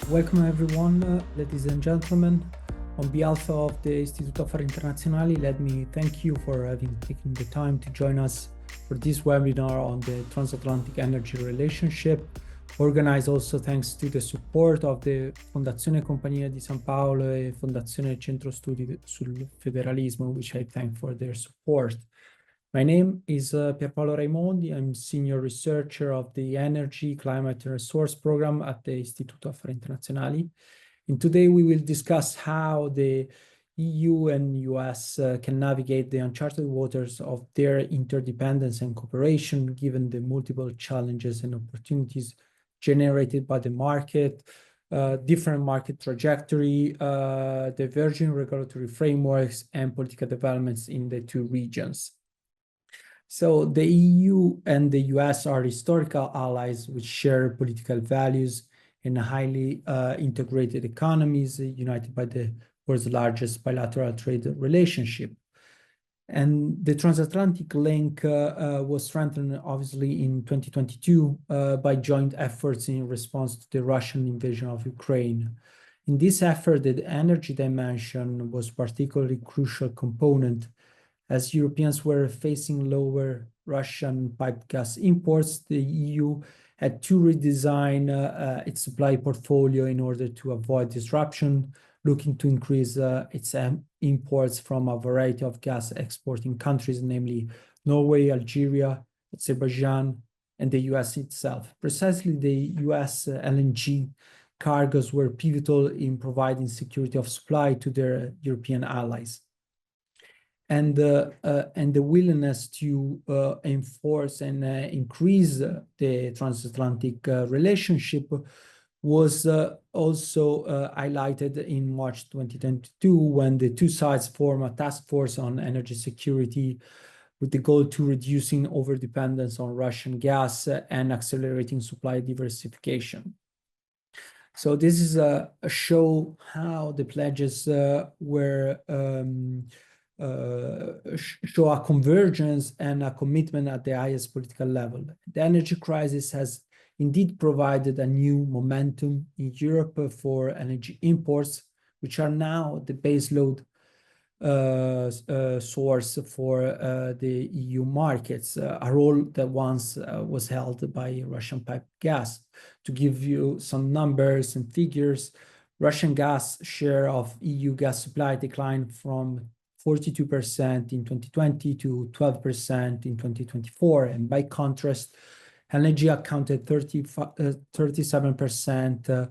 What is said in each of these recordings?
Welcome everyone, ladies and gentlemen. On behalf of the Istituto Affari Internazionali, let me thank you for having taken the time to join us for this webinar on the Transatlantic Energy Relationship, organized also thanks to the support of the Fondazione Compagnia di San Paolo e Fondazione Centro Studi sul Federalismo, which I thank for their support. My name is Pierpaolo Raimondi. I'm Senior Researcher of the Energy, Climate and Resource Program at the Istituto Affari Internazionali. And today we will discuss how the EU and US can navigate the uncharted waters of their interdependence and cooperation, given the multiple challenges and opportunities generated by the market, different market trajectory, diverging regulatory frameworks, and political developments in the two regions. So the EU and the US are historical allies which share political values and highly integrated economies united by the world's largest bilateral trade relationship. And the transatlantic link was strengthened obviously in 2022 by joint efforts in response to the Russian invasion of Ukraine. In this effort, the energy dimension was particularly crucial component. As Europeans were facing lower Russian piped gas imports, the EU had to redesign its supply portfolio in order to avoid disruption, looking to increase its imports from a variety of gas exporting countries, namely Norway, Algeria, Azerbaijan, and the US itself. Precisely the US LNG cargoes were pivotal in providing security of supply to their European allies. And the willingness to enforce and increase the transatlantic relationship was also highlighted in March 2022 when the two sides formed a task force on energy security with the goal to reducing overdependence on Russian gas and accelerating supply diversification. So this is a show how the pledges were show a convergence and a commitment at the highest political level. The energy crisis has indeed provided a new momentum in Europe for energy imports, which are now the baseload source for the EU markets, a role that once was held by Russian piped gas. To give you some numbers and figures, Russian gas share of EU gas supply declined from 42% in 2020 to 12% in 2024. And by contrast, LNG accounted 37%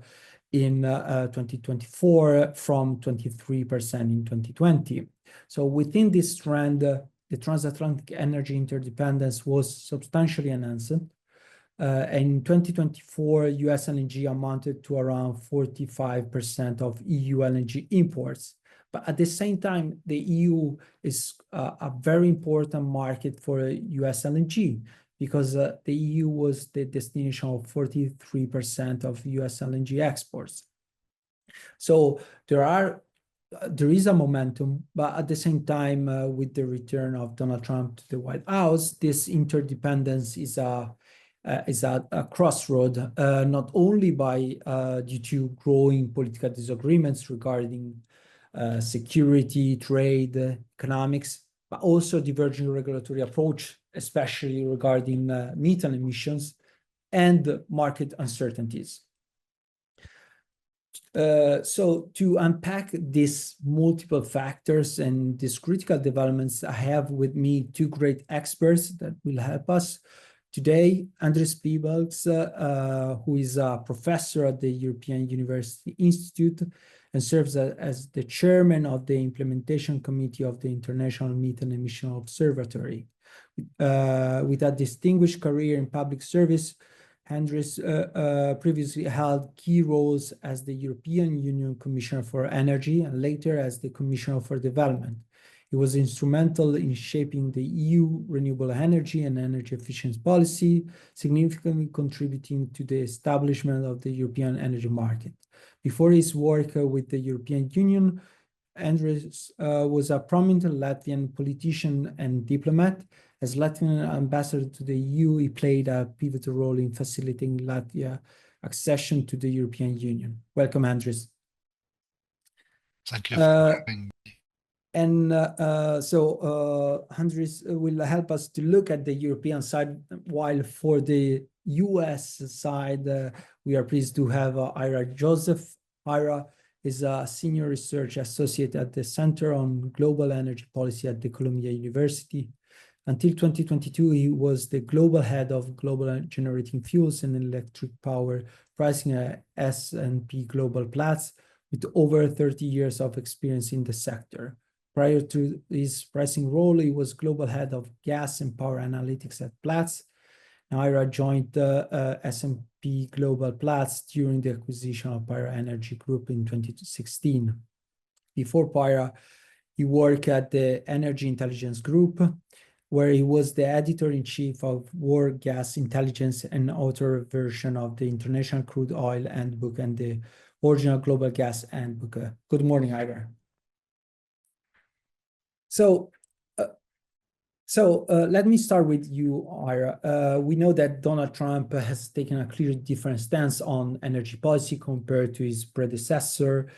in 2024 from 23% in 2020. So within this trend, the transatlantic energy interdependence was substantially enhanced. In 2024, US LNG amounted to around 45% of EU LNG imports. But at the same time, the EU is a very important market for US LNG because the EU was the destination of 43% of US LNG exports. So there is a momentum, but at the same time, with the return of Donald Trump to the White House, this interdependence is at a crossroad, not only due to growing political disagreements regarding security, trade, economics, but also diverging regulatory approach, especially regarding methane emissions and market uncertainties. So to unpack these multiple factors and these critical developments, I have with me two great experts that will help us today. Andris Peebles, who is a professor at the European University Institute and serves as the chairman of the implementation committee of the International Methane Emission Observatory. With a distinguished career in public service, Andris previously held key roles as the European Union Commissioner for Energy and later as the Commissioner for Development. He was instrumental in shaping the EU renewable energy and energy efficiency policy, significantly contributing to the establishment of the European energy market. Before his work with the European Union, Andris was a prominent Latvian politician and diplomat. As Latvian ambassador to the EU, he played a pivotal role in facilitating Latvia accession to the European Union. Welcome, Andres. Thank you for having me. And Andres will help us to look at the European side, while for the US side, we are pleased to have Ira Joseph. Ira is a senior research associate at the Center on Global Energy Policy at the Columbia University. Until 2022, he was the global head of global generating fuels and electric power pricing at S&P Global Platts, with over 30 years of experience in the sector. Prior to his pricing role, he was global head of gas and power analytics at Platts. Ira joined S&P Global Platts during the acquisition of Pyra Energy Group in 2016. Before Pyra, he worked at the Energy Intelligence Group, where he was the editor-in-chief of World Gas Intelligence and author version of the International Crude Oil Handbook and the original Global Gas Handbook. Good morning, Ira. So let me start with you, Ira. We know that Donald Trump has taken a clearly different stance on energy policy compared to his predecessor.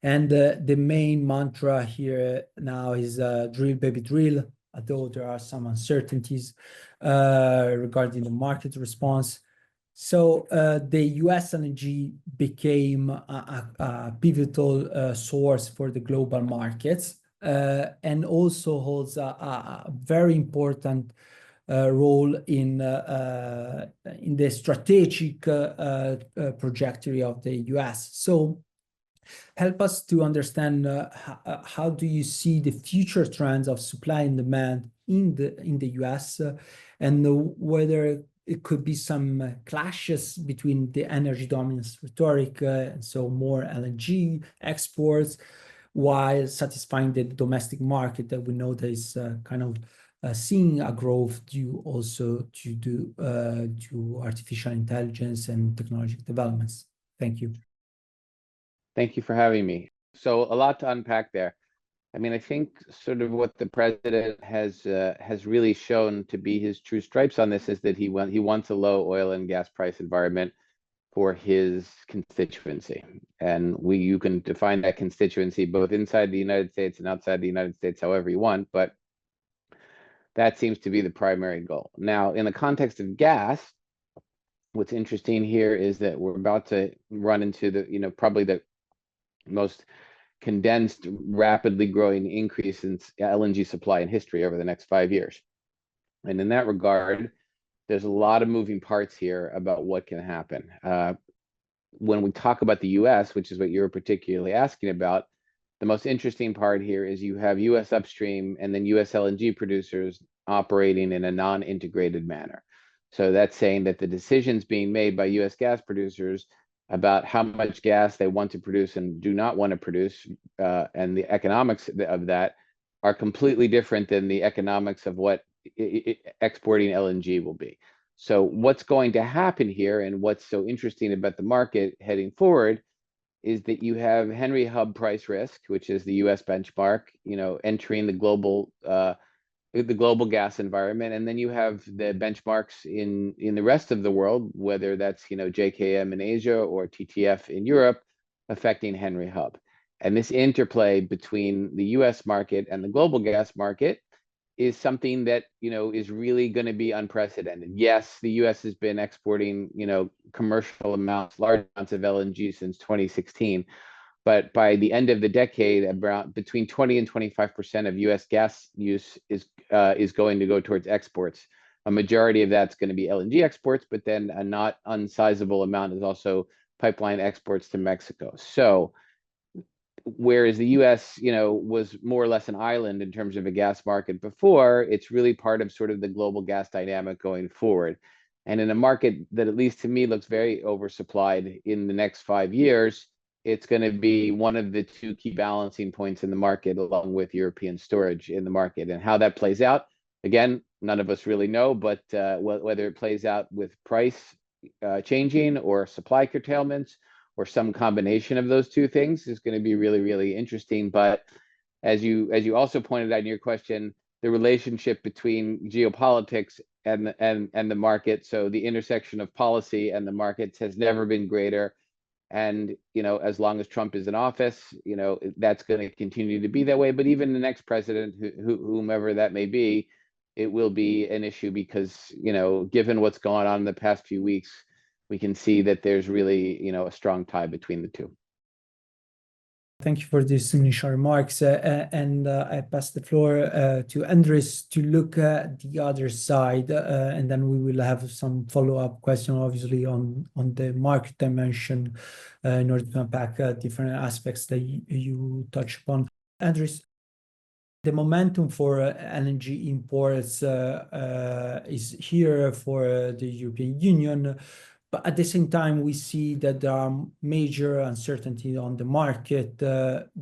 And the main mantra here now is drill, baby, drill, although there are some uncertainties regarding the market response. So the US LNG became a pivotal source for the global markets. And also holds a very important role in the strategic trajectory of the US. So help us to understand how do you see the future trends of supply and demand in the US, and whether it could be some clashes between the energy dominance rhetoric, and so more LNG exports, while satisfying the domestic market that we know that is kind of seeing a growth due also to artificial intelligence and technological developments. Thank you. Thank you for having me. So a lot to unpack there. I mean, I think sort of what the president has really shown to be his true stripes on this is that he wants a low oil and gas price environment for his constituency. And you can define that constituency both inside the United States and outside the United States, however you want, but that seems to be the primary goal. Now, in the context of gas, what's interesting here is that we're about to run into the, probably the most condensed, rapidly growing increase in LNG supply in history over the next 5 years. And in that regard, there's a lot of moving parts here about what can happen. When we talk about the US, which is what you're particularly asking about, the most interesting part here is you have US upstream and then US LNG producers operating in a non-integrated manner. So that's saying that the decisions being made by US gas producers about how much gas they want to produce and do not want to produce, and the economics of that are completely different than the economics of what exporting LNG will be. So what's going to happen here, and what's so interesting about the market heading forward, is that you have Henry Hub price risk, which is the US benchmark, entering the global gas environment, and then you have the benchmarks in the rest of the world, whether that's JKM in Asia or TTF in Europe, affecting Henry Hub. And this interplay between the US market and the global gas market is something that is really going to be unprecedented. Yes, the US has been exporting commercial amounts, large amounts of LNG since 2016. But by the end of the decade, about between 20 and 25% of US gas use is going to go towards exports. A majority of that's going to be LNG exports, but then a not unsizable amount is also pipeline exports to Mexico. So whereas the US, was more or less an island in terms of a gas market before, it's really part of sort of the global gas dynamic going forward. And in a market that, at least to me, looks very oversupplied in the next 5 years, it's going to be one of the two key balancing points in the market, along with European storage in the market. And how that plays out, again, none of us really know, but whether it plays out with price changing or supply curtailments or some combination of those two things is going to be really, really interesting. But as you also pointed out in your question, the relationship between geopolitics and the market. So the intersection of policy and the markets has never been greater. And, as long as Trump is in office, that's going to continue to be that way. But even the next president, whomever that may be, it will be an issue because, given what's gone on in the past few weeks, we can see that there's really, a strong tie between the two. Thank you for these initial remarks. And I pass the floor to Andres to look at the other side, and then we will have some follow-up question, obviously, on the market dimension in order to unpack different aspects that you touch upon. Andres, the momentum for LNG imports is here for the European Union. But at the same time, we see that there are major uncertainty on the market,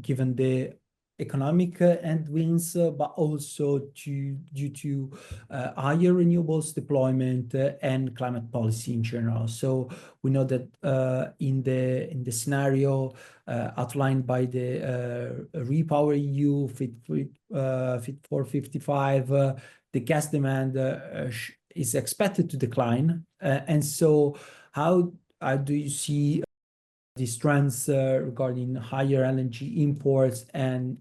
given the economic headwinds, but also due to higher renewables deployment and climate policy in general. So we know that in the scenario outlined by the Repower EU Fit for 55, the gas demand is expected to decline, and so how do you see these trends regarding higher LNG imports and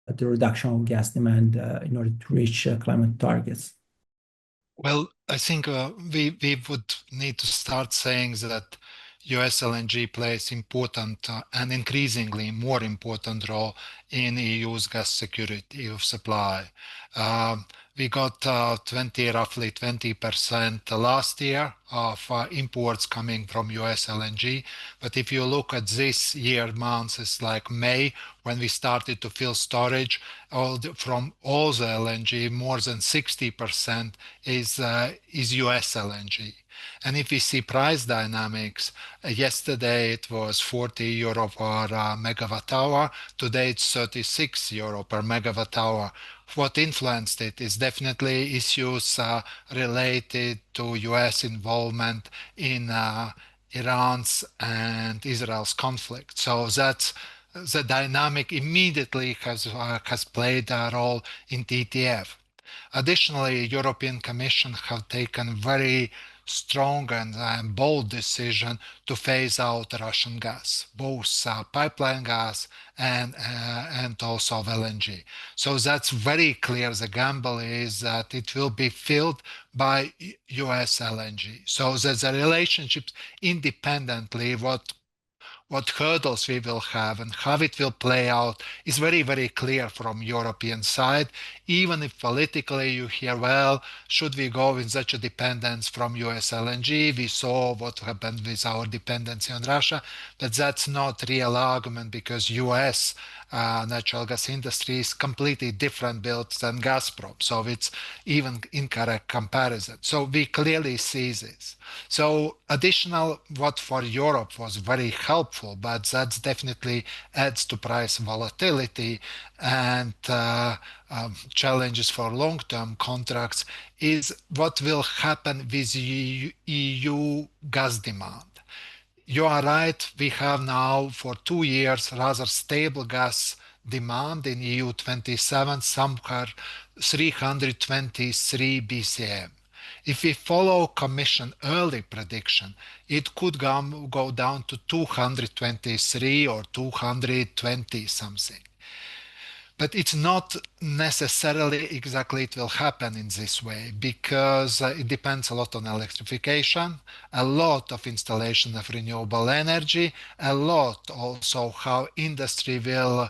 the reduction of gas demand in order to reach climate targets? Well, I think we would need to start saying that US LNG plays important and increasingly more important role in EU's gas security of supply. We got roughly 20% last year of imports coming from US LNG. But if you look at this year months, it's like May, when we started to fill storage, from all the LNG, more than 60% is US LNG. And if we see price dynamics, yesterday it was 40 euro per megawatt hour. Today it's 36 euro per megawatt hour. What influenced it is definitely issues related to US involvement in Iran's and Israel's conflict. So that's the dynamic immediately has played a role in TTF. Additionally, European Commission have taken very strong and bold decision to phase out Russian gas, both pipeline gas and also LNG. So that's very clear. The gamble is that it will be filled by US LNG. So that the relationships independently, what hurdles we will have and how it will play out is very, very clear from European side. Even if politically you hear, well, should we go in such a dependence from US LNG? We saw what happened with our dependency on Russia, but that's not real argument because US natural gas industry is completely different built than Gazprom. So it's even incorrect comparison. So we clearly see this. So additional what for Europe was very helpful, but that definitely adds to price volatility and challenges for long-term contracts is what will happen with EU gas demand. You are right, we have now for 2 years rather stable gas demand in EU 27, somewhere 323 BCM. If we follow Commission early prediction, it could go down to 223 or 220 something. But it's not necessarily exactly it will happen in this way because it depends a lot on electrification, a lot of installation of renewable energy, a lot also how industry will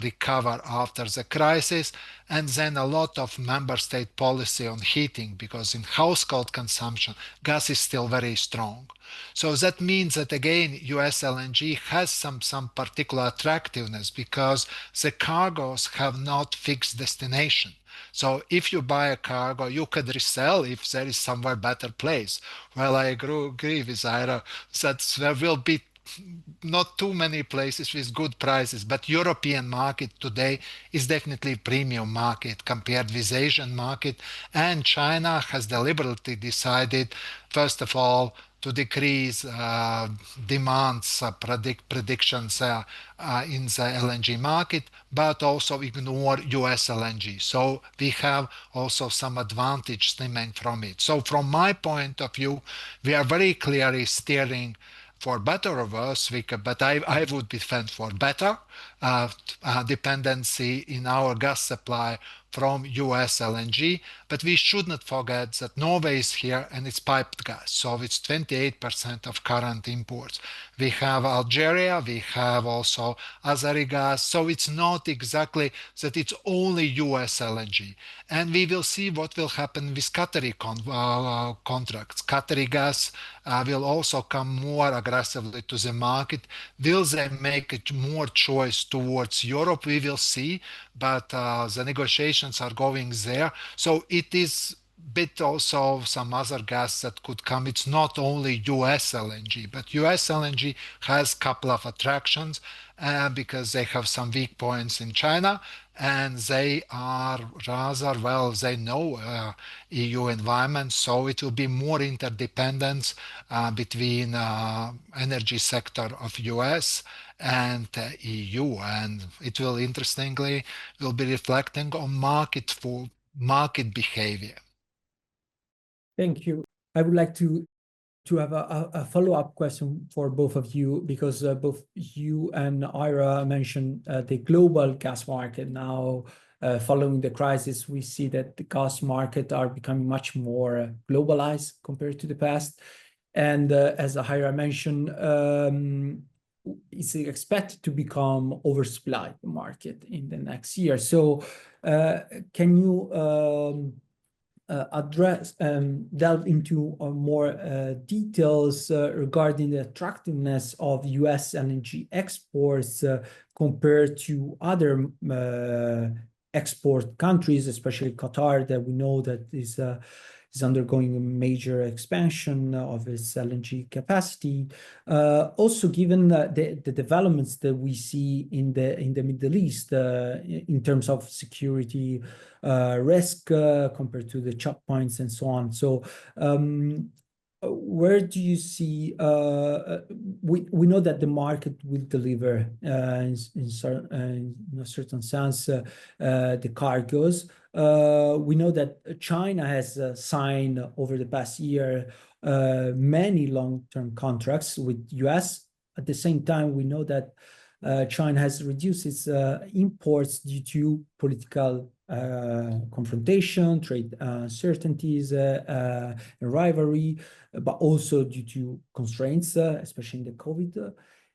recover after the crisis, and then a lot of member state policy on heating because in household consumption, gas is still very strong. So that means that again, US LNG has some particular attractiveness because the cargoes have not fixed destination. So if you buy a cargo, you could resell if there is somewhere better place. Well, I agree with Ira that there will be not too many places with good prices, but European market today is definitely premium market compared with Asian market, and China has deliberately decided, first of all, to decrease demands predictions in the LNG market, but also ignore US LNG. So we have also some advantage stemming from it. So from my point of view, we are very clearly steering for better or worse, but I would defend for better dependency in our gas supply from US LNG. But we should not forget that Norway is here and it's piped gas. So it's 28% of current imports. We have Algeria, we have also Azeri gas. So it's not exactly that it's only US LNG. And we will see what will happen with Qatari contracts. Qatari gas will also come more aggressively to the market. Will they make it more choice towards Europe? We will see, but the negotiations are going there. So it is bit also some other gas that could come. It's not only US LNG, but US LNG has a couple of attractions because they have some weak points in China and they are rather well, they know EU environment, so it will be more interdependence between energy sector of US and EU, and it will interestingly will be reflecting on market behavior. Thank you. I would like to have a follow-up question for both of you, because both you and Ira mentioned the global gas market. Now, following the crisis, we see that the gas market are becoming much more globalized compared to the past. And as Ira mentioned, it's expected to become oversupplied market in the next year. So can you address delve into more details regarding the attractiveness of US LNG exports compared to other export countries, especially Qatar, that we know that is undergoing a major expansion of its LNG capacity. Also, given the developments that we see in the Middle East in terms of security risk compared to the choke points and so on. So where do you see, we know that the market will deliver in a certain sense the cargoes. We know that China has signed over the past year many long-term contracts with US. At the same time, we know that China has reduced its imports due to political confrontation, trade uncertainties, and rivalry, but also due to constraints, especially in the COVID.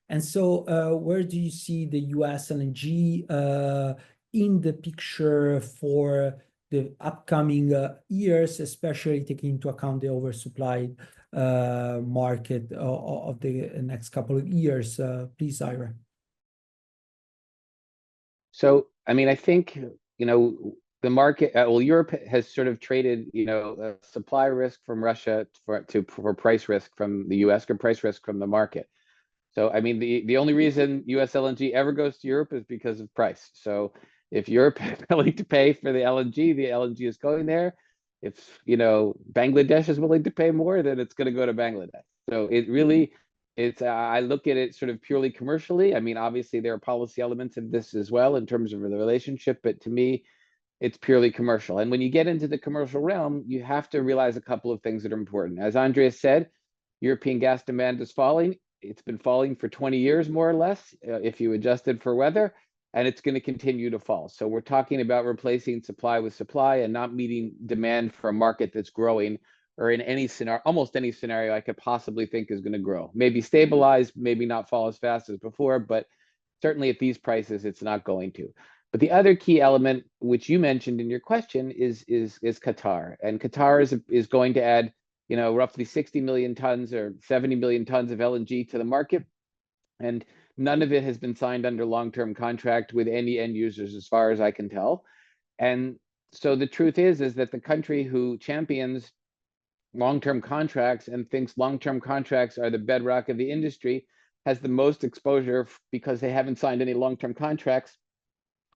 And so where do you see the US LNG in the picture for the upcoming years, especially taking into account the oversupplied market of the next couple of years? Please, Ira. So, I mean, I think, the market, well, Europe has sort of traded, supply risk from Russia for price risk from the US, or price risk from the market. So, I mean, the only reason US LNG ever goes to Europe is because of price. So if Europe is willing to pay for the LNG is going there. If, Bangladesh is willing to pay more, then it's going to go to Bangladesh. So it really, I look at it sort of purely commercially. I mean, obviously there are policy elements of this as well in terms of the relationship, but to me, it's purely commercial. And when you get into the commercial realm, you have to realize a couple of things that are important. As Andreas said, European gas demand is falling. It's been falling for 20 years, more or less, if you adjusted for weather, and it's going to continue to fall. So we're talking about replacing supply with supply and not meeting demand for a market that's growing, or in any scenario, almost any scenario I could possibly think is going to grow. Maybe stabilize, maybe not fall as fast as before, but certainly at these prices, it's not going to. But the other key element, which you mentioned in your question, is Qatar. And Qatar is going to add, roughly 60 million tons or 70 million tons of LNG to the market. And none of it has been signed under long-term contract with any end users, as far as I can tell. And so the truth is that the country who champions long-term contracts and thinks long-term contracts are the bedrock of the industry has the most exposure, because they haven't signed any long-term contracts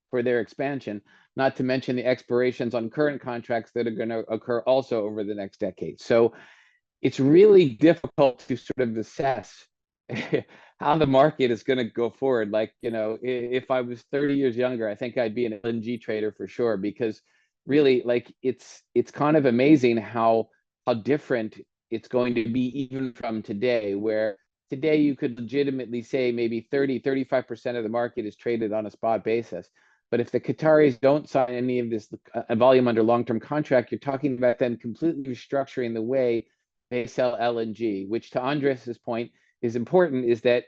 for their expansion, not to mention the expirations on current contracts that are going to occur also over the next decade. So it's really difficult to sort of assess how the market is going to go forward. Like, if I was 30 years younger, I think I'd be an LNG trader for sure, because really, like, it's kind of amazing how different it's going to be even from today, where today you could legitimately say maybe 35% of the market is traded on a spot basis. But if the Qataris don't sign any of this volume under long-term contract, you're talking about then completely restructuring the way they sell LNG, which, to Andres's point, is important, is that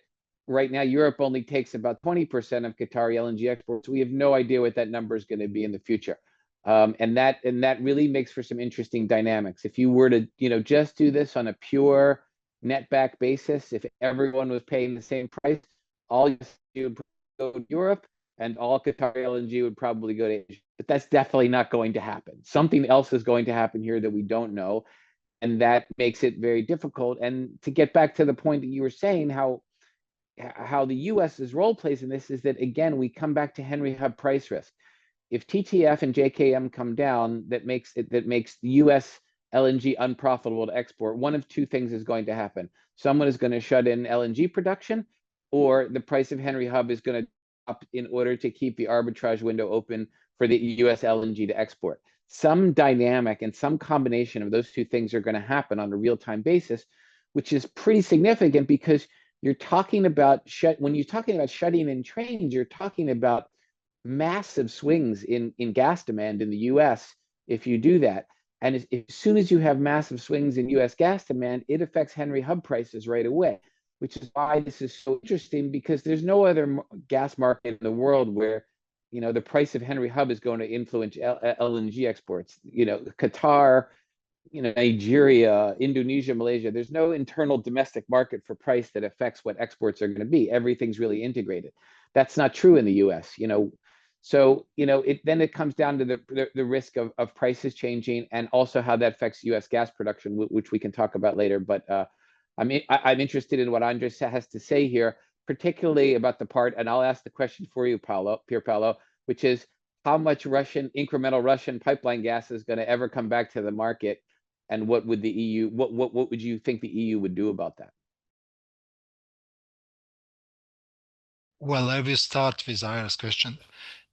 right now Europe only takes about 20% of Qatari LNG exports. We have no idea what that number is going to be in the future. And that really makes for some interesting dynamics. If you were to, just do this on a pure netback basis, if everyone was paying the same price, all you would go to Europe, and all Qatari LNG would probably go to Asia. But that's definitely not going to happen. Something else is going to happen here that we don't know, and that makes it very difficult. And to get back to the point that you were saying, how the US's role plays in this is that, again, we come back to Henry Hub price risk. If TTF and JKM come down, that makes the US LNG unprofitable to export. One of two things is going to happen. Someone is going to shut in LNG production, or the price of Henry Hub is going to up in order to keep the arbitrage window open for the US LNG to export. Some dynamic and some combination of those two things are going to happen on a real-time basis, which is pretty significant, because you're talking about when you're talking about shutting in trains, you're talking about massive swings in gas demand in the US if you do that. And as soon as you have massive swings in US gas demand, it affects Henry Hub prices right away, which is why this is so interesting, because there's no other gas market in the world where, the price of Henry Hub is going to influence LNG exports. Qatar, Nigeria, Indonesia, Malaysia, there's no internal domestic market for price that affects what exports are going to be. Everything's really integrated. That's not true in the US, So, it comes down to the risk of prices changing, and also how that affects US gas production, which we can talk about later. But I'm interested in what Andres has to say here, particularly about the part, and I'll ask the question for you, Pier Paolo, which is, how much incremental Russian pipeline gas is going to ever come back to the market, and what would the EU, what would you think the EU would do about that? Well, I will start with Ira's question.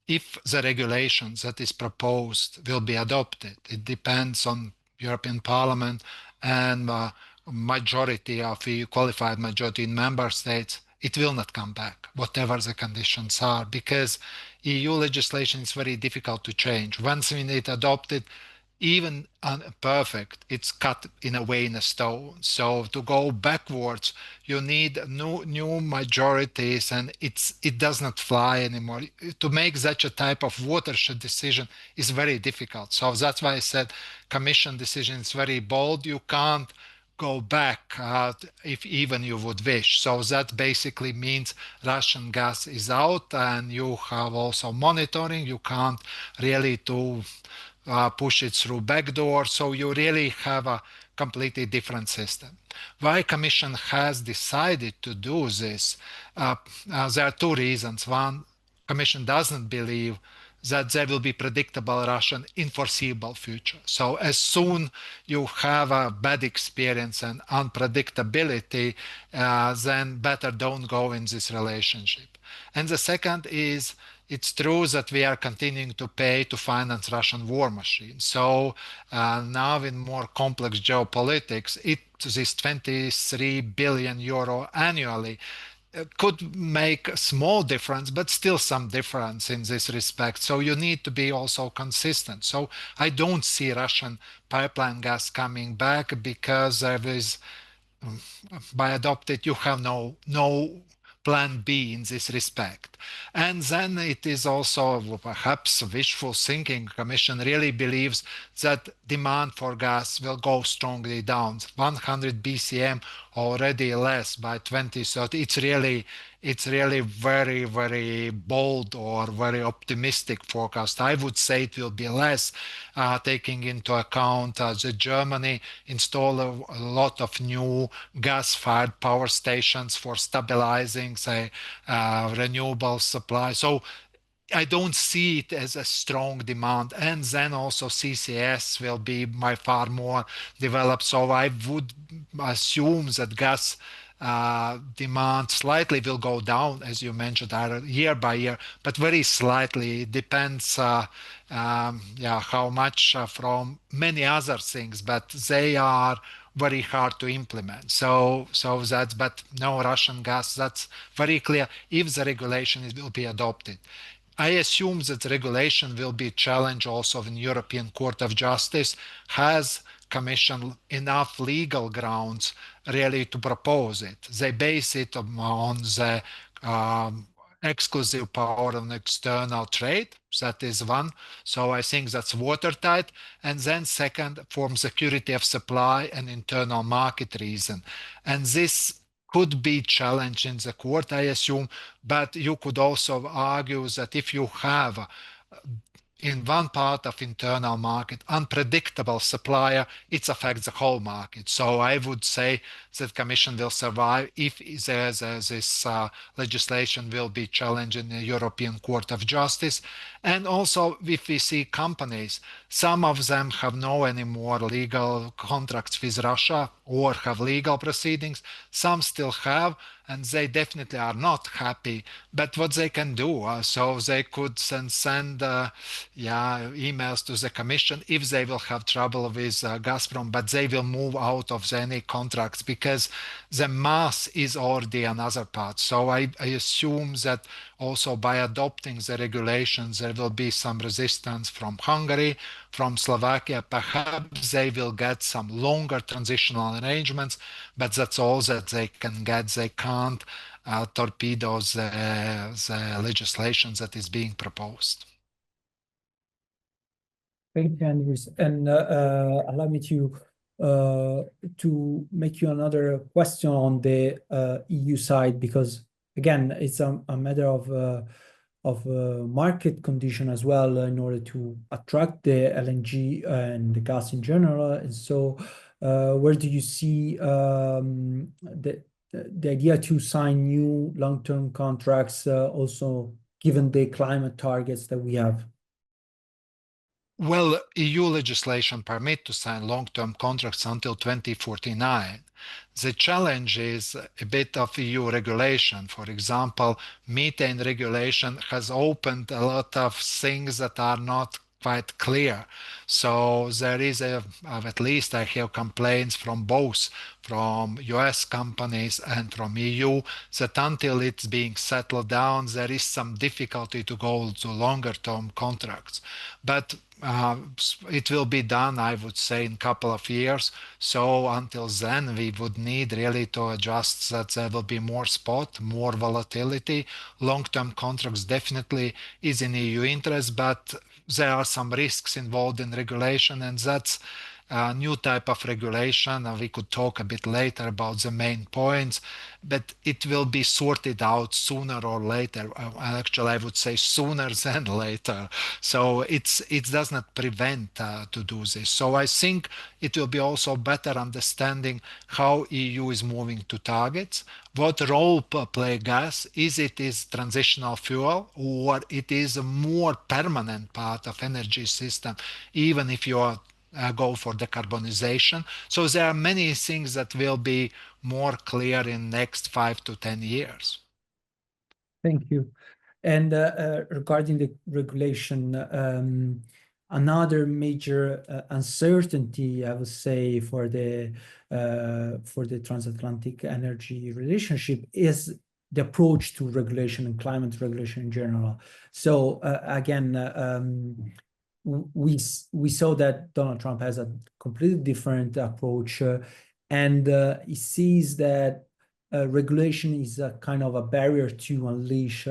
If the regulations that is proposed will be adopted, it depends on European Parliament and majority of EU qualified majority in member states. It will not come back, whatever the conditions are, because EU legislation is very difficult to change. Once it adopted, even perfect, it's cut in a way in a stone. So to go backwards, you need new majorities, and it does not fly anymore. To make such a type of watershed decision is very difficult. So that's why I said Commission decision is very bold. You can't go back if even you would wish. So that basically means Russian gas is out, and you have also monitoring. You can't really push it through backdoor. So you really have a completely different system. Why Commission has decided to do this? There are two reasons. One, Commission doesn't believe that there will be predictable Russian in foreseeable future. So as soon you have a bad experience and unpredictability, then better don't go in this relationship. And the second is, it's true that we are continuing to pay to finance Russian war machine. So now in more complex geopolitics, this 23 billion euro annually could make a small difference, but still some difference in this respect. So you need to be also consistent. So I don't see Russian pipeline gas coming back, because there is, by adopted, you have no plan B in this respect. And then it is also perhaps wishful thinking. Commission really believes that demand for gas will go strongly down. 100 BCM already less by 2030. It's really very, very bold or very optimistic forecast. I would say it will be less, taking into account that Germany installed a lot of new gas-fired power stations for stabilizing, say, renewable supply. So I don't see it as a strong demand. And then also CCS will be by far more developed. So I would assume that gas demand slightly will go down, as you mentioned, either year by year, but very slightly. It depends, yeah, how much from many other things, but they are very hard to implement. So that's, but no Russian gas, that's very clear if the regulation will be adopted. I assume that the regulation will be challenged also in European Court of Justice. Has Commission enough legal grounds really to propose it? They base it on the exclusive power of external trade. That is one. So I think that's watertight. And then second, from security of supply and internal market reason. And this could be challenged in the court, I assume, but you could also argue that if you have in one part of internal market unpredictable supplier, it affects the whole market. So I would say that Commission will survive if this legislation will be challenged in the European Court of Justice. And also if we see companies, some of them have no anymore legal contracts with Russia or have legal proceedings, some still have, and they definitely are not happy. But what they can do, so they could send emails to the Commission if they will have trouble with Gazprom, but they will move out of any contracts because the mass is already another part. So I assume that also by adopting the regulations, there will be some resistance from Hungary, from Slovakia. Perhaps they will get some longer transitional arrangements, but that's all that they can get. They can't torpedo the legislation that is being proposed. Thank you, Andres. And allow me to make you another question on the EU side, because again, it's a matter of market condition as well in order to attract the LNG and the gas in general. And so, where do you see the idea to sign new long-term contracts, also given the climate targets that we have? Well, EU legislation permit to sign long-term contracts until 2049. The challenge is a bit of EU regulation. For example, methane regulation has opened a lot of things that are not quite clear. So there is at least I hear complaints from both, from US companies and from EU, that until it's being settled down, there is some difficulty to go to longer term contracts. But it will be done, I would say, in a couple of years. So until then, we would need really to adjust that there will be more spot, more volatility. Long-term contracts definitely is in EU interest, but there are some risks involved in regulation, and that's a new type of regulation. We could talk a bit later about the main points, but it will be sorted out sooner or later. Actually, I would say sooner than later. So it does not prevent to do this. So I think it will be also better understanding how EU is moving to targets, what role play gas, is it is transitional fuel or it is a more permanent part of energy system, even if you are go for decarbonization. So there are many things that will be more clear in next 5 to 10 years. Thank you. And regarding the regulation, another major uncertainty, I would say, for the transatlantic energy relationship is the approach to regulation and climate regulation in general. So again, we saw that Donald Trump has a completely different approach, and he sees that regulation is a kind of a barrier to unleash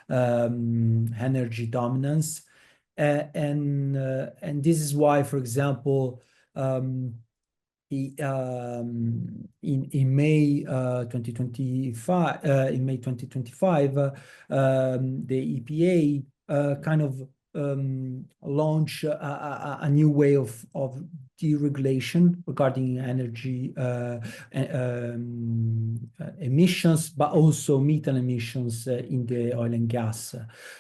energy dominance, and this is why, for example, in May 2025, the EPA kind of launch a new way of deregulation regarding energy emissions, but also methane emissions in the oil and gas.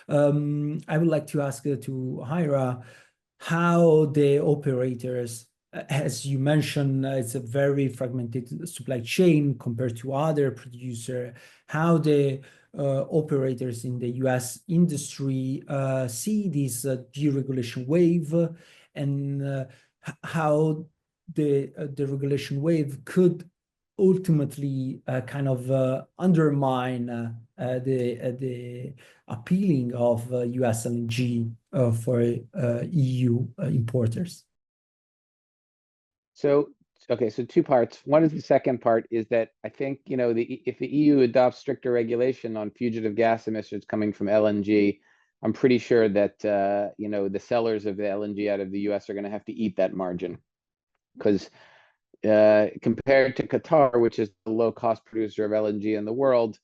I would like to ask to Hira how the operators, as you mentioned, it's a very fragmented supply chain compared to other producers, how the operators in the US industry see this deregulation wave, and how the regulation wave could ultimately kind of undermine the appealing of US LNG for EU importers. So, okay, so two parts. One is the second part is that I think, you know, if the EU adopts stricter regulation on fugitive gas emissions coming from LNG, I'm pretty sure that, you know, the sellers of the LNG out of the US are going to have to eat that margin. Because compared to Qatar, which is the low-cost producer of LNG in the world,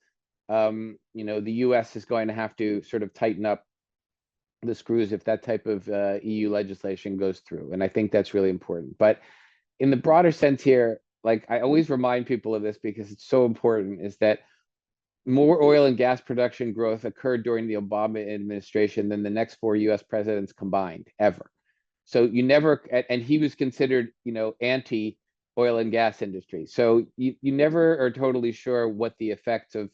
you know, the US is going to have to sort of tighten up the screws if that type of EU legislation goes through. And I think that's really important. But in the broader sense here, like I always remind people of this because it's so important, is that more oil and gas production growth occurred during the Obama administration than the next 4 US presidents combined ever. So you never, and he was considered, you know, anti oil and gas industry. So you never are totally sure what the effects of,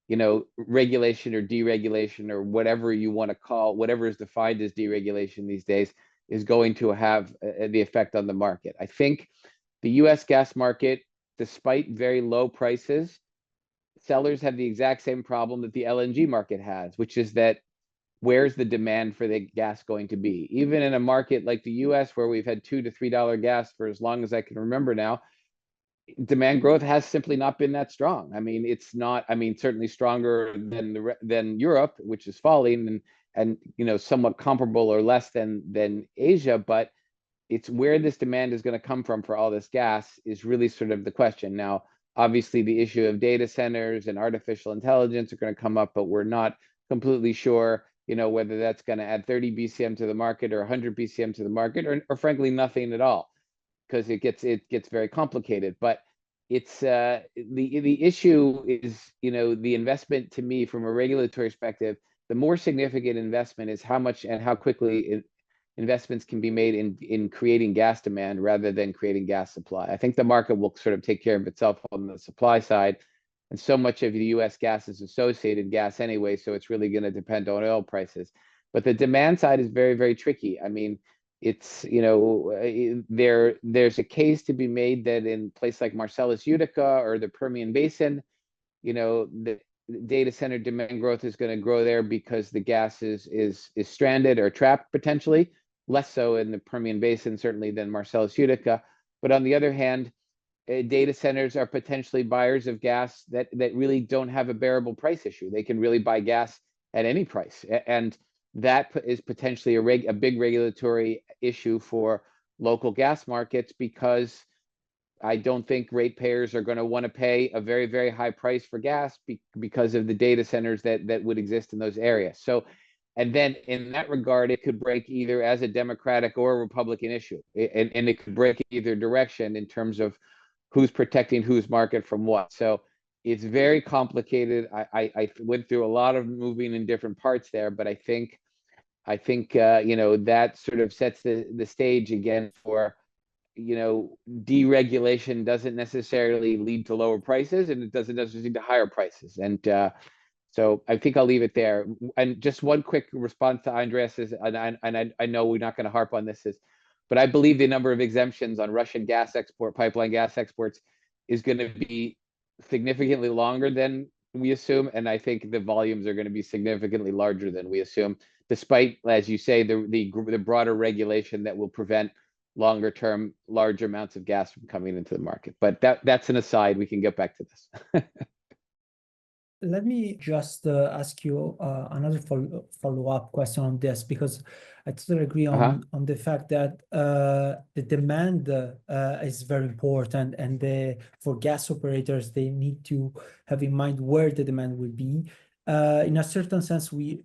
you know, regulation or deregulation or whatever you want to call, whatever is defined as deregulation these days, is going to have the effect on the market. I think the US gas market, despite very low prices, sellers have the exact same problem that the LNG market has, which is that where's the demand for the gas going to be? Even in a market like the US, where we've had $2 to $3 gas for as long as I can remember now, demand growth has simply not been that strong. I mean, it's not, I mean, certainly stronger than Europe, which is falling, and you know, somewhat comparable or less than Asia, but it's where this demand is going to come from for all this gas is really sort of the question. Now, obviously the issue of data centers and artificial intelligence are going to come up, but we're not completely sure, you know, whether that's going to add 30 BCM to the market or 100 BCM to the market, or frankly nothing at all, because it gets very complicated. But it's the issue is, you know, the investment, to me, from a regulatory perspective, the more significant investment is how much and how quickly investments can be made in creating gas demand rather than creating gas supply. I think the market will sort of take care of itself on the supply side, and so much of the US gas is associated gas anyway, so it's really going to depend on oil prices. But the demand side is very, very tricky. I mean, it's, you know, there's a case to be made that in place like Marcellus Utica or the Permian Basin, you know, the data center demand growth is going to grow there because the gas is stranded or trapped potentially, less so in the Permian Basin certainly than Marcellus Utica. But on the other hand, data centers are potentially buyers of gas that really don't have a bearable price issue. They can really buy gas at any price, and that is potentially a big regulatory issue for local gas markets, because I don't think ratepayers are going to want to pay a very, very high price for gas because of the data centers that would exist in those areas. So, and then in that regard, it could break either as a Democratic or a Republican issue, and it could break either direction in terms of who's protecting whose market from what. So it's very complicated. I went through a lot of moving in different parts there, but I think you know, that sort of sets the stage again for, you know, deregulation doesn't necessarily lead to lower prices, and it doesn't necessarily lead to higher prices. And so I think I'll leave it there. And just one quick response to Andreas is, and I know we're not going to harp on this, but I believe the number of exemptions on Russian pipeline gas exports is going to be significantly longer than we assume, and I think the volumes are going to be significantly larger than we assume, despite, as you say, the broader regulation that will prevent longer term large amounts of gas from coming into the market. But that's an aside. We can get back to this. Let me just ask you another follow-up question on this, because I totally agree on the fact that the demand is very important, and for gas operators, they need to have in mind where the demand will be. In a certain sense, we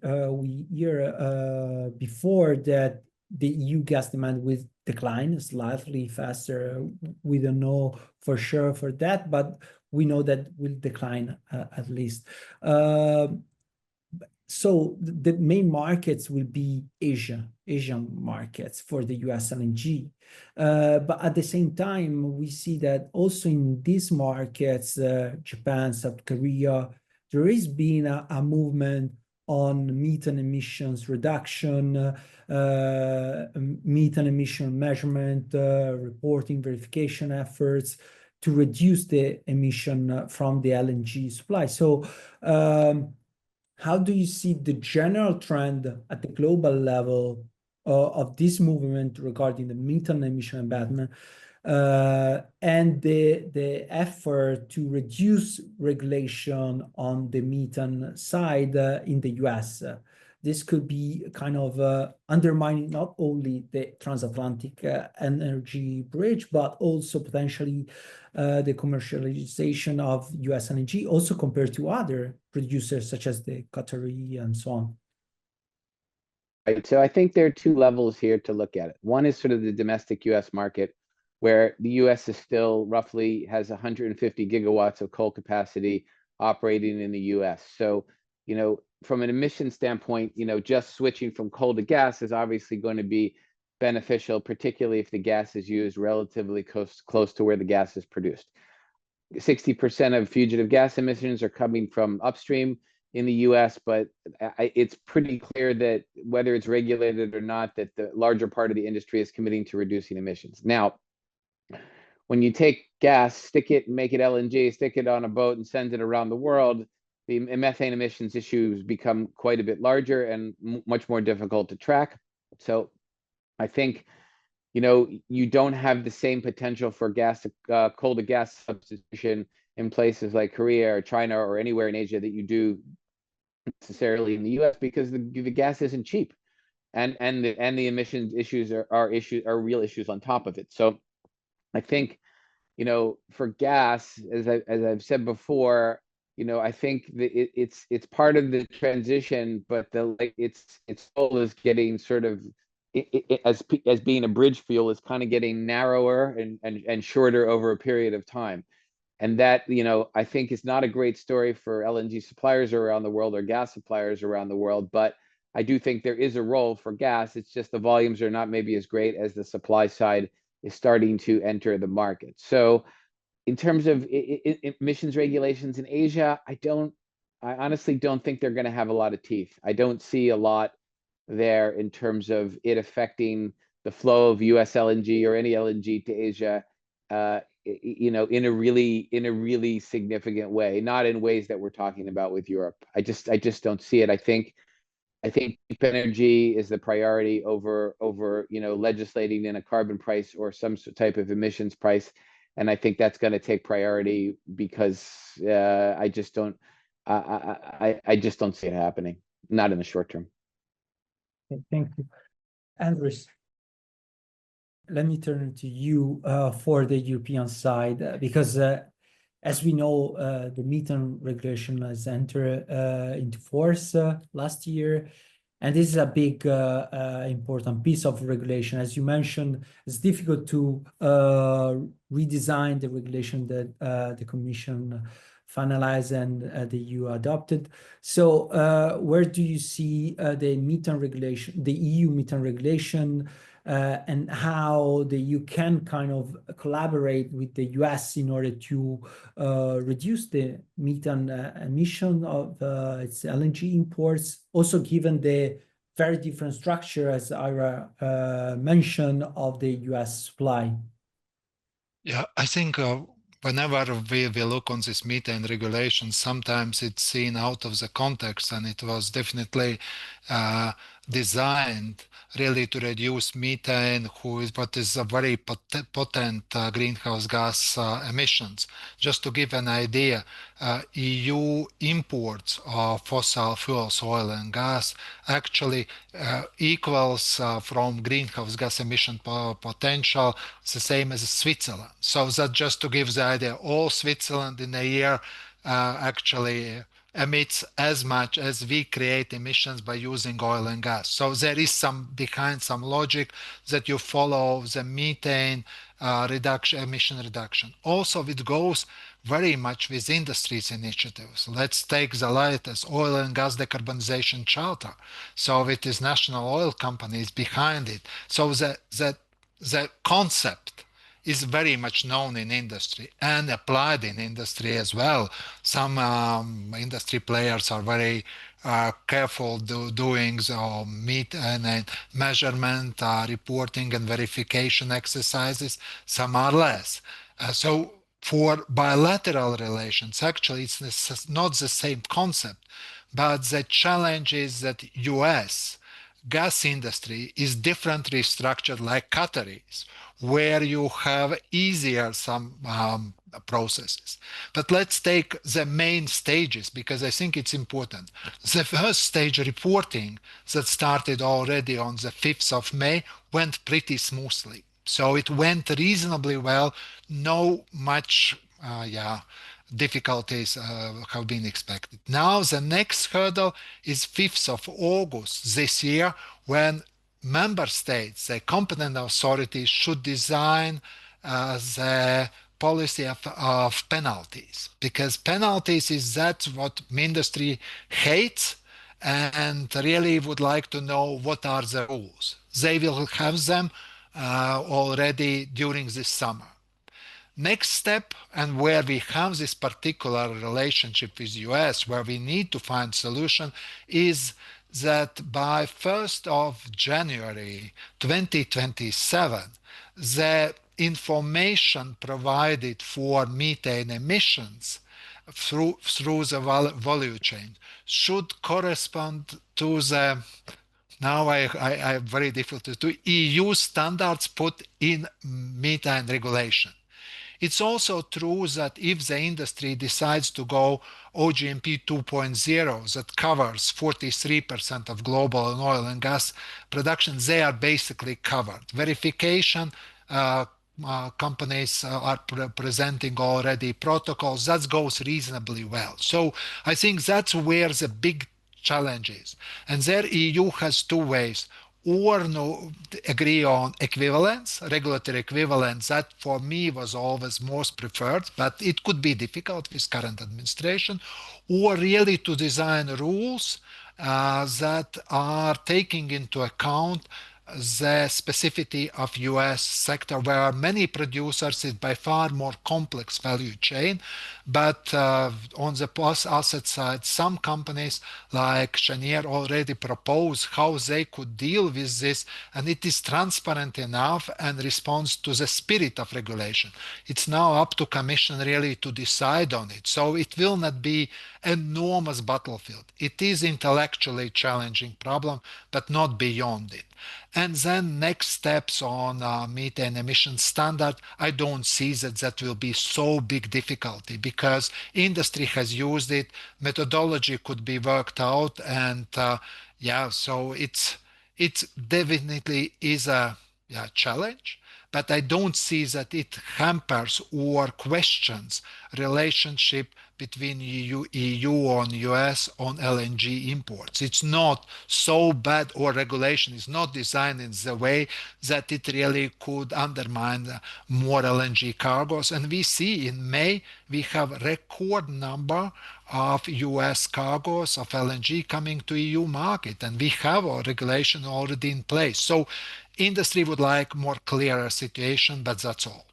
hear before that the EU gas demand will decline slightly faster. We don't know for sure for that, but we know that will decline at least. So the main markets will be Asian markets for the US LNG. But at the same time, we see that also in these markets, Japan, South Korea, there is been a movement on methane emissions reduction, methane emission measurement, reporting, verification efforts to reduce the emission from the LNG supply. So how do you see the general trend at the global level of this movement regarding the methane emission abatement and the effort to reduce regulation on the methane side in the US? This could be kind of undermining not only the transatlantic energy bridge, but also potentially the commercialization of US LNG, also compared to other producers such as the Qatari and so on. Right. So I think there are two levels here to look at it. One is sort of the domestic US market, where the US is still roughly has 150 gigawatts of coal capacity operating in the US. So, from an emission standpoint, just switching from coal to gas is obviously going to be beneficial, particularly if the gas is used relatively close to where the gas is produced. 60% of fugitive gas emissions are coming from upstream in the US, but it's pretty clear that whether it's regulated or not, that the larger part of the industry is committing to reducing emissions. Now, when you take gas, stick it, make it LNG, stick it on a boat and send it around the world, the methane emissions issues become quite a bit larger and much more difficult to track. So I think, you don't have the same potential for coal to gas substitution in places like Korea or China or anywhere in Asia that you do necessarily in the US, because the gas isn't cheap, and the emissions issues are real issues on top of it. So I think, for gas, as I've said before, I think that it's part of the transition, but its role is getting sort of as being a bridge fuel is kind of getting narrower and shorter over a period of time. And that, I think is not a great story for LNG suppliers around the world or gas suppliers around the world, but I do think there is a role for gas. It's just the volumes are not maybe as great as the supply side is starting to enter the market. So in terms of emissions regulations in Asia, I honestly don't think they're going to have a lot of teeth. I don't see a lot there in terms of it affecting the flow of US LNG or any LNG to Asia, in a really significant way, not in ways that we're talking about with Europe. I just don't see it. I think cheap energy is the priority over legislating in a carbon price or some type of emissions price, and I think that's going to take priority because I just don't see it happening, not in the short term. Okay, thank you, Andres. Let me turn to you for the European side, because as we know, the methane regulation has entered into force last year, and this is a big important piece of regulation. As you mentioned, it's difficult to redesign the regulation that the Commission finalized and the EU adopted. So where do you see the methane regulation, the EU methane regulation, and how the EU can kind of collaborate with the US in order to reduce the methane emission of its LNG imports, also given the very different structure, as Ira mentioned, of the US supply? Yeah, I think whenever we look on this methane regulation, sometimes it's seen out of the context, and it was definitely designed really to reduce methane, what is a very potent greenhouse gas emissions. Just to give an idea, EU imports of fossil fuels, oil and gas, actually equals from greenhouse gas emission potential the same as Switzerland. So that just to give the idea, all Switzerland in a year actually emits as much as we create emissions by using oil and gas. So there is some behind some logic that you follow the methane reduction, emission reduction. Also, it goes very much with industry's initiatives. Let's take the latest oil and gas decarbonization charter. So it is national oil companies behind it. So the concept is very much known in industry and applied in industry as well. Some industry players are very careful doing the meet and measurement, reporting and verification exercises. Some are less. So for bilateral relations, actually, it's not the same concept, but the challenge is that U.S. gas industry is differently structured like Qatar is, where you have easier some processes. But let's take the main stages because I think it's important. The first stage reporting that started already on the 5th of May went pretty smoothly. So it went reasonably well. No much, difficulties have been expected. Now the next hurdle is 5th of August this year when member states, the competent authorities should design the policy of penalties because penalties is that what industry hates and really would like to know what are the rules. They will have them already during this summer. Next step, and where we have this particular relationship with US, where we need to find solution, is that by 1st of January 2027, the information provided for methane emissions through the value chain should correspond to the now I very difficult to EU standards put in methane regulation. It's also true that if the industry decides to go OGMP 2.0 that covers 43% of global oil and gas production, they are basically covered. Verification companies are presenting already protocols that goes reasonably well. So I think that's where the big challenge is. And there EU has two ways or no agree on equivalence, regulatory equivalence. That for me was always most preferred, but it could be difficult with current administration, or really to design rules that are taking into account the specificity of US sector where many producers is by far more complex value chain, but on the plus asset side some companies like Cheniere already propose how they could deal with this, and it is transparent enough and responds to the spirit of regulation. It's now up to Commission really to decide on it, so it will not be enormous battlefield. It is intellectually challenging problem, but not beyond it. And then next steps on methane emission standard, I don't see that will be so big difficulty because industry has used it, methodology could be worked out, and so it's definitely is a challenge, but I don't see that it hampers or questions relationship between EU on US on LNG imports. It's not so bad, or regulation is not designed in the way that it really could undermine more LNG cargoes. And we see in May, we have record number of US cargoes of LNG coming to EU market, and we have a regulation already in place. So industry would like more clearer situation, but that's all.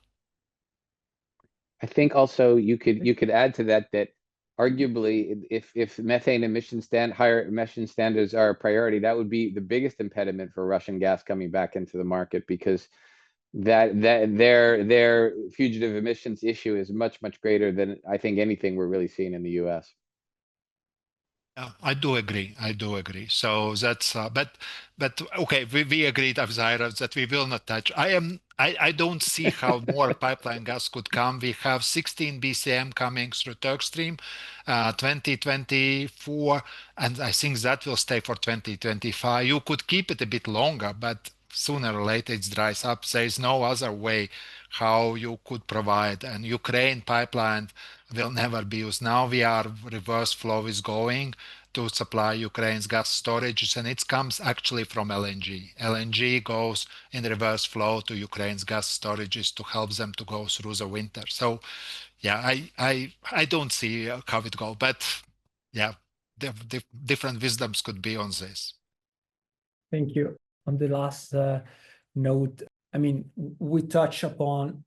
I think also you could add to that arguably if methane higher emission standards are a priority, that would be the biggest impediment for Russian gas coming back into the market, because that their fugitive emissions issue is much greater than I think anything we're really seeing in the US. Yeah, I do agree. So that's but okay, we agreed, Avzaira, that we will not touch. I don't see how more pipeline gas could come. We have 16 BCM coming through Turk Stream, 2024, and I think that will stay for 2025. You could keep it a bit longer, but sooner or later it dries up. There is no other way how you could provide, and Ukraine pipeline will never be used. Now we are reverse flow is going to supply Ukraine's gas storages, and it comes actually from LNG. LNG goes in reverse flow to Ukraine's gas storages to help them to go through the winter. So, yeah, I don't see how it go, but yeah, different wisdoms could be on this. Thank you. On the last note, I mean, we touch upon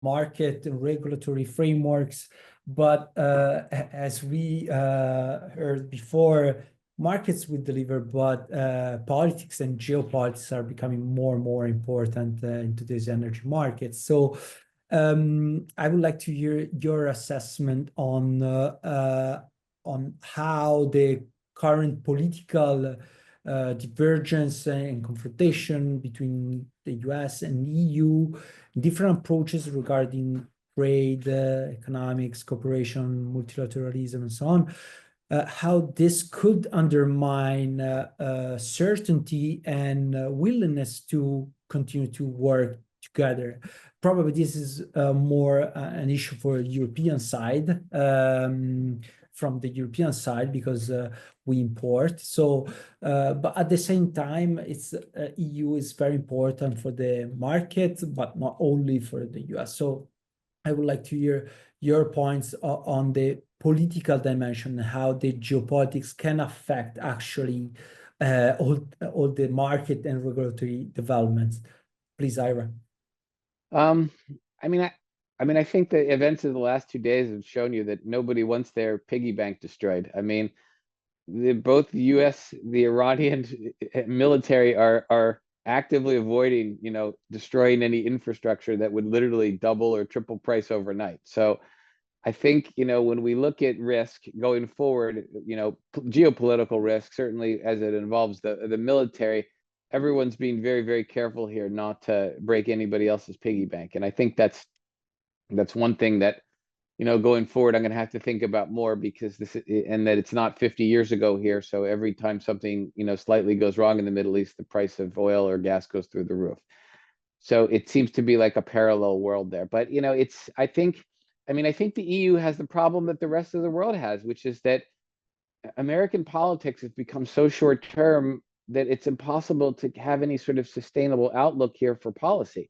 market and regulatory frameworks, but as we heard before, markets will deliver, but politics and geopolitics are becoming more and more important in today's energy markets. So I would like to hear your assessment on how the current political divergence and confrontation between the US and EU, different approaches regarding trade, economics, cooperation, multilateralism, and so on, how this could undermine certainty and willingness to continue to work together. Probably this is more an issue for the European side, from the European side, because we import. So, but at the same time, it's EU is very important for the market, but not only for the US. So I would like to hear your points on the political dimension, how the geopolitics can affect actually all the market and regulatory developments. Please, Ira. I mean, I think the events of the last 2 days have shown you that nobody wants their piggy bank destroyed. I mean, both the U.S., the Iranian military are actively avoiding, destroying any infrastructure that would literally double or triple price overnight. So I think, when we look at risk going forward, geopolitical risk, certainly as it involves the military, everyone's being very, very careful here not to break anybody else's piggy bank. And I think that's one thing that, going forward, I'm going to have to think about more, because and that it's not 50 years ago here. So every time something, slightly goes wrong in the Middle East, the price of oil or gas goes through the roof. So it seems to be like a parallel world there. But, I think the EU has the problem that the rest of the world has, which is that American politics has become so short term that it's impossible to have any sort of sustainable outlook here for policy.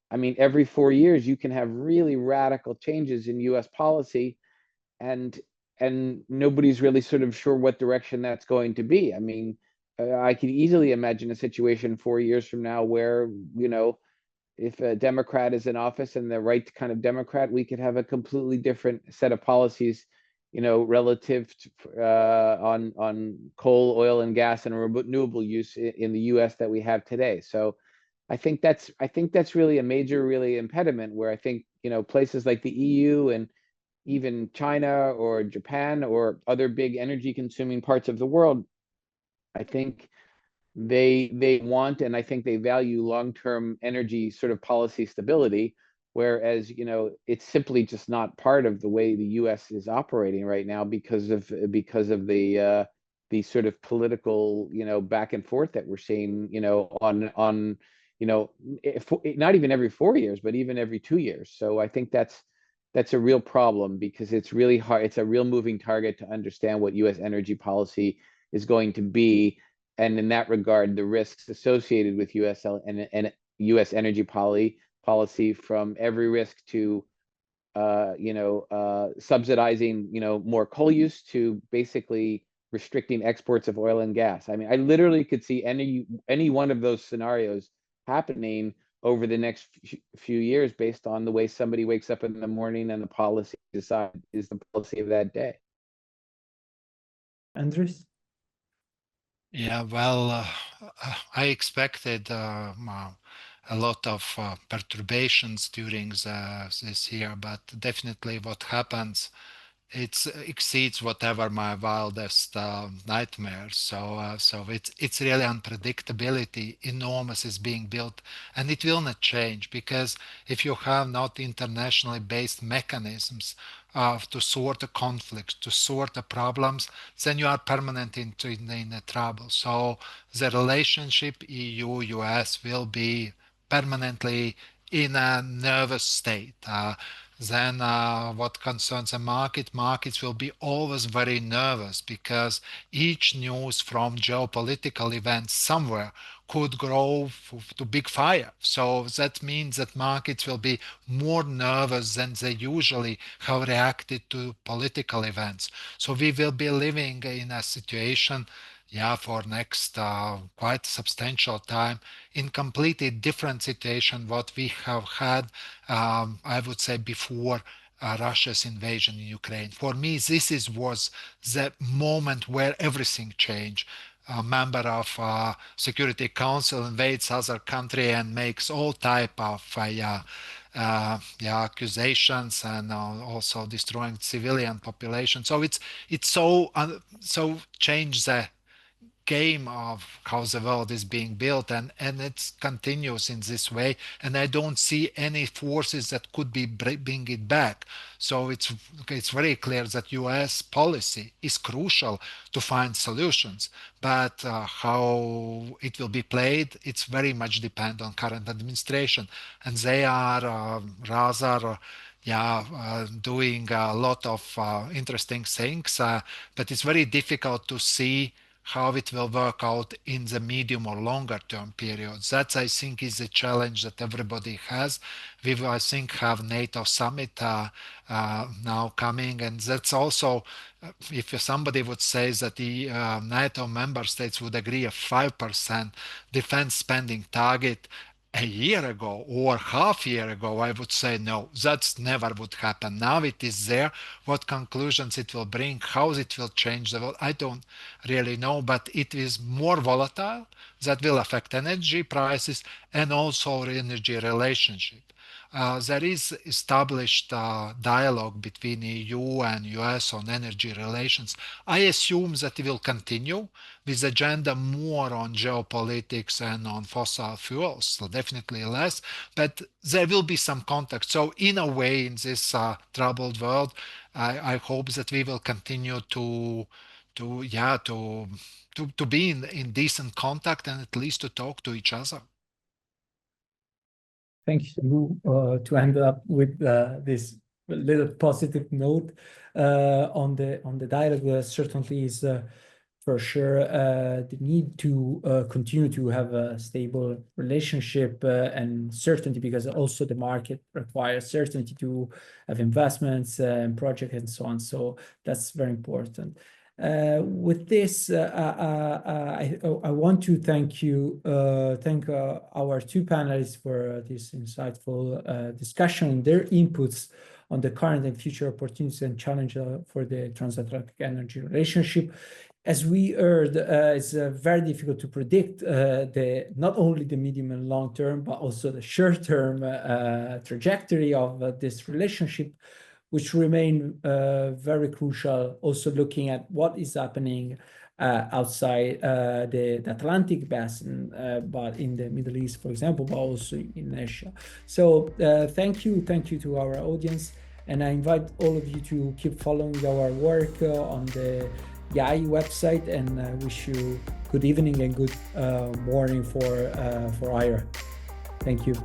I mean, every 4 years you can have really radical changes in US policy, and nobody's really sort of sure what direction that's going to be. I mean, I could easily imagine a situation 4 years from now where, if a Democrat is in office and the right kind of Democrat, we could have a completely different set of policies, relative to, on coal, oil, and gas and renewable use in the U.S. that we have today. So I think that's really a major impediment, where I think, places like the EU and even China or Japan or other big energy consuming parts of the world, I think they want, and I think they value, long-term energy sort of policy stability, whereas, it's simply just not part of the way the US is operating right now, because of the sort of political, back and forth that we're seeing, on not even every 4 years, but even every 2 years. So I think that's a real problem, because it's really hard. It's a real moving target to understand what US energy policy is going to be. And in that regard, the risks associated with and US energy policy, from every risk to subsidizing, more coal use, to basically restricting exports of oil and gas. I mean, I literally could see any one of those scenarios happening over the next few years, based on the way somebody wakes up in the morning and the policy is the policy of that day. Andres? Yeah, well, I expected a lot of perturbations during this year, but definitely what happens, it exceeds whatever my wildest nightmares. So it's really unpredictability enormous is being built, and it will not change, because if you have not internationally based mechanisms to sort the conflicts, to sort the problems, then you are permanent in trouble. So the relationship EU-US will be permanently in a nervous state. Then what concerns the markets will be always very nervous because each news from geopolitical events somewhere could grow to big fire. So that means that markets will be more nervous than they usually have reacted to political events. So we will be living in a situation, yeah, for next quite substantial time in completely different situation what we have had, I would say, before Russia's invasion in Ukraine. For me, was the moment where everything changed. A member of Security Council invades other country and makes all type of accusations and also destroying civilian population. So it's so changed the game of how the world is being built, and it continues in this way, and I don't see any forces that could be bring it back. So it's very clear that US policy is crucial to find solutions, but how it will be played, it's very much depend on current administration, and they are rather doing a lot of interesting things, but it's very difficult to see how it will work out in the medium or longer term periods. That, I think, is a challenge that everybody has. We will, I think, have NATO summit now coming, and that's also, if somebody would say that the NATO member states would agree a 5% defense spending target a year ago or half year ago, I would say no, that's never would happen. Now it is there. What conclusions it will bring, how it will change the world, I don't really know, but it is more volatile. That will affect energy prices and also energy relationship. There is established dialogue between EU and US on energy relations. I assume that it will continue with agenda more on geopolitics and on fossil fuels, so definitely less, but there will be some contact. So in a way, in this troubled world, I hope that we will continue to be in decent contact and at least to talk to each other. Thank you to end up with this little positive note on the dialogue. Certainly is for sure the need to continue to have a stable relationship and certainty, because also the market requires certainty to have investments and projects and so on. So that's very important. With this, I want to thank our two panelists for this insightful discussion, their inputs on the current and future opportunities and challenges for the transatlantic energy relationship. As we heard, it's very difficult to predict not only the medium and long term, but also the short term trajectory of this relationship, which remain very crucial, also looking at what is happening outside the Atlantic basin, but in the Middle East, for example, but also in Asia. So thank you to our audience, and I invite all of you to keep following our work on the YAI website, and wish you good evening and good morning for IRA. Thank you.